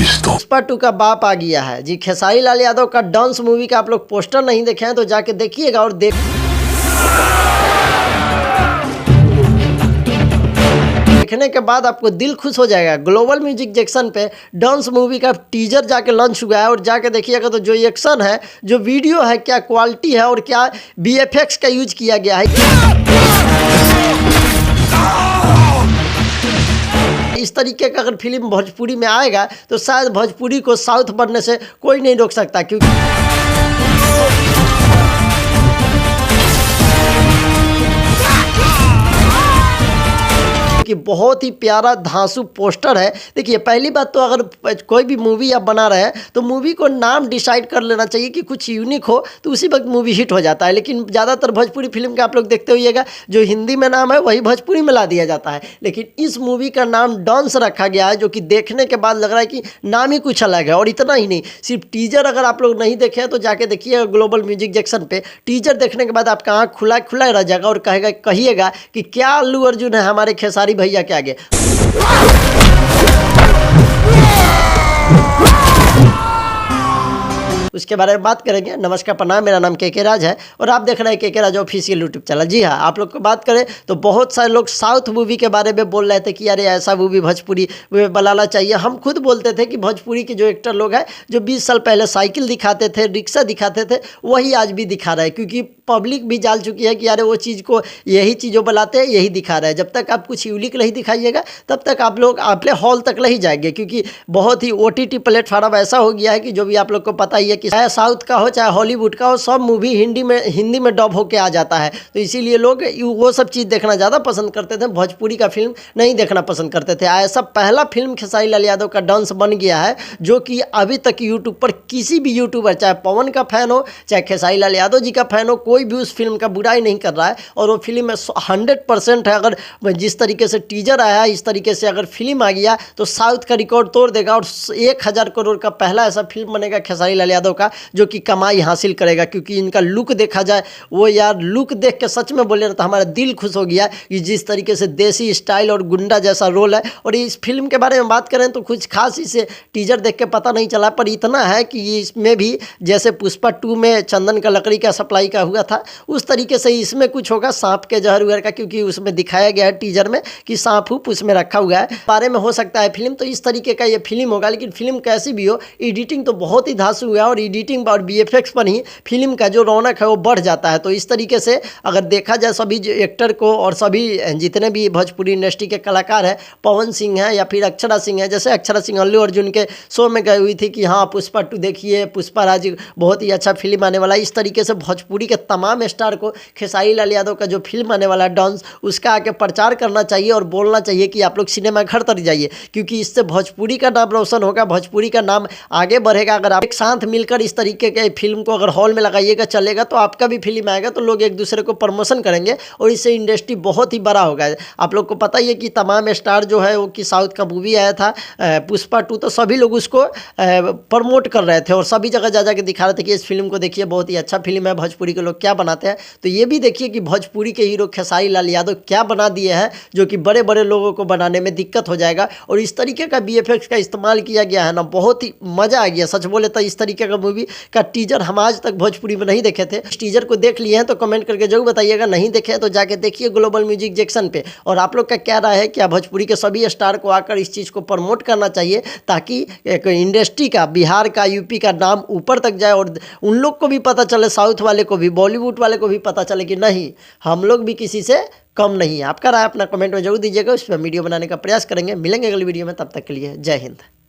पुष्पा 2 का बाप आ गया है जी। खेसारी लाल यादव का डांस मूवी का आप लोग पोस्टर नहीं देखे हैं तो जाके देखिएगा और देखने के बाद आपको दिल खुश हो जाएगा। ग्लोबल म्यूजिक जंक्शन पे डांस मूवी का टीजर जाके लॉन्च हुआ है और जाके देखिएगा तो जो एक्शन है, जो वीडियो है, क्या क्वालिटी है और क्या VFX का यूज किया गया है। इस तरीके का अगर फिल्म भोजपुरी में आएगा तो शायद भोजपुरी को साउथ बनने से कोई नहीं रोक सकता, क्योंकि बहुत ही प्यारा धांसू पोस्टर है। देखिए, पहली बात तो अगर कोई भी मूवी आप बना रहे हैं तो मूवी को नाम डिसाइड कर लेना चाहिए कि कुछ यूनिक हो, तो उसी वक्त मूवी हिट हो जाता है। लेकिन ज़्यादातर भोजपुरी फिल्म का आप लोग देखते होइएगा, जो हिंदी में नाम है वही भोजपुरी में ला दिया जाता है। लेकिन इस मूवी का नाम डांस रखा गया है, जो कि देखने के बाद लग रहा है कि नाम ही कुछ अलग है। और इतना ही नहीं, सिर्फ टीजर अगर आप लोग नहीं देखे हैं तो जाके देखिएगा ग्लोबल म्यूजिक जंक्शन पे। टीजर देखने के बाद आपका आँख खुला खुला रह जाएगा और कहिएगा कि क्या अल्लू अर्जुन है हमारे खेसारी भैया के आगे। उसके बारे में बात करेंगे। नमस्कार, प्रणाम, मेरा नाम के राज है और आप देख रहे हैं के राज ऑफिशियल यूट्यूब चैनल। जी हाँ, आप लोग को बात करें तो बहुत सारे लोग साउथ मूवी के बारे में बोल रहे थे कि अरे ऐसा मूवी भोजपुरी में बनाना चाहिए। हम खुद बोलते थे कि भोजपुरी के जो एक्टर लोग हैं, जो 20 साल पहले साइकिल दिखाते थे, रिक्शा दिखाते थे, वही आज भी दिखा रहे हैं, क्योंकि पब्लिक भी जान चुकी है कि अरे वो चीज़ को यही चीज़ों बनाते हैं, यही दिखा रहे हैं। जब तक आप कुछ यूनिक नहीं दिखाइएगा तब तक आप लोग अपने हॉल तक नहीं जाएंगे, क्योंकि बहुत ही OTT प्लेटफॉर्म ऐसा हो गया है कि जो भी आप लोग को पता ही है कि चाहे साउथ का हो चाहे हॉलीवुड का हो, सब मूवी हिंदी में डब होके आ जाता है। तो इसीलिए लोग वो सब चीज़ देखना ज़्यादा पसंद करते थे, भोजपुरी का फिल्म नहीं देखना पसंद करते थे। ऐसा पहला फिल्म खेसारी लाल यादव का डांस बन गया है, जो कि अभी तक यूट्यूब पर किसी भी यूट्यूबर, चाहे पवन का फैन हो चाहे खेसारी लाल यादव जी का फैन हो, कोई भी उस फिल्म का बुराई नहीं कर रहा है। और वो फिल्म 100% है। अगर जिस तरीके से टीजर आया, इस तरीके से अगर फिल्म आ गया तो साउथ का रिकॉर्ड तोड़ देगा और 1000 करोड़ का पहला ऐसा फिल्म बनेगा खेसारी लाल यादव का, जो कि कमाई हासिल करेगा। क्योंकि इनका लुक देखा जाए, वो यार लुक देख के सच में बोले ना तो हमारा दिल खुश हो गया कि जिस तरीके से देसी स्टाइल और गुंडा जैसा रोल है। और इस फिल्म के बारे में बात करें तो कुछ खास इसे टीजर देख के पता नहीं चला, पर इतना है कि इसमें भी जैसे पुष्पा 2 में चंदन का लकड़ी का सप्लाई का हुआ था, उस तरीके से इसमें कुछ होगा सांप के जहर वगैरह का, क्योंकि उसमें दिखाया गया है टीजर में कि सांप उप उसमें रखा हुआ है। बारे में हो सकता है फिल्म, तो इस तरीके का ये फिल्म होगा। लेकिन फिल्म कैसी भी हो, एडिटिंग तो बहुत ही धांसू हुआ है और एडिटिंग और VFX पर ही फिल्म का जो रौनक है वो बढ़ जाता है। तो इस तरीके से अगर देखा जाए सभी एक्टर को और सभी जितने भी भोजपुरी इंडस्ट्री के कलाकार हैं, पवन सिंह है या फिर अक्षरा सिंह है, जैसे अक्षरा सिंह अल्लू अर्जुन के शो में गई हुई थी कि हाँ पुष्पा 2 देखिए, पुष्पा राज बहुत ही अच्छा फिल्म आने वाला है। इस तरीके से भोजपुरी के तमाम स्टार को खेसारी लाल यादव का जो फिल्म आने वाला है डांस, उसका आके प्रचार करना चाहिए और बोलना चाहिए कि आप लोग सिनेमा घर तक जाइए, क्योंकि इससे भोजपुरी का नाम रोशन होगा, भोजपुरी का नाम आगे बढ़ेगा। अगर आप एक साथ मिलकर इस तरीके के फिल्म को अगर हॉल में लगाइएगा, चलेगा, तो आपका भी फिल्म आएगा तो लोग एक दूसरे को प्रमोशन करेंगे और इससे इंडस्ट्री बहुत ही बड़ा होगा। आप लोग को पता ही है कि तमाम स्टार जो है वो कि साउथ का मूवी आया था पुष्पा 2, तो सभी लोग उसको प्रमोट कर रहे थे और सभी जगह जा जाके दिखा रहे थे कि इस फिल्म को देखिए, बहुत ही अच्छा फिल्म है, भोजपुरी के लोग क्या बनाते हैं। तो ये भी देखिए कि भोजपुरी के हीरो खेसारी लाल यादव क्या बना दिए हैं, जो कि बड़े बड़े लोगों को बनाने में दिक्कत हो जाएगा। और इस तरीके का VFX का इस्तेमाल किया गया है ना, बहुत ही मज़ा आ गया। सच बोले तो इस तरीके का मूवी का टीजर हम आज तक भोजपुरी में नहीं देखे थे। इस टीजर को देख लिए हैं तो कमेंट करके जरूर बताइएगा, नहीं देखे हैं तो जाके देखिए ग्लोबल म्यूजिक जंक्शन पे। और आप लोग का क्या राय है, क्या भोजपुरी के सभी स्टार को आकर इस चीज़ को प्रमोट करना चाहिए, ताकि एक इंडस्ट्री का, बिहार का, यूपी का नाम ऊपर तक जाए और उन लोग को भी पता चले, साउथ वाले को भी, बॉलीवुड वाले को भी पता चले कि नहीं, हम लोग भी किसी से कम नहीं है। आपका राय अपना कमेंट में जरूर दीजिएगा, उस पर वीडियो बनाने का प्रयास करेंगे। मिलेंगे अगली वीडियो में, तब तक के लिए जय हिंद।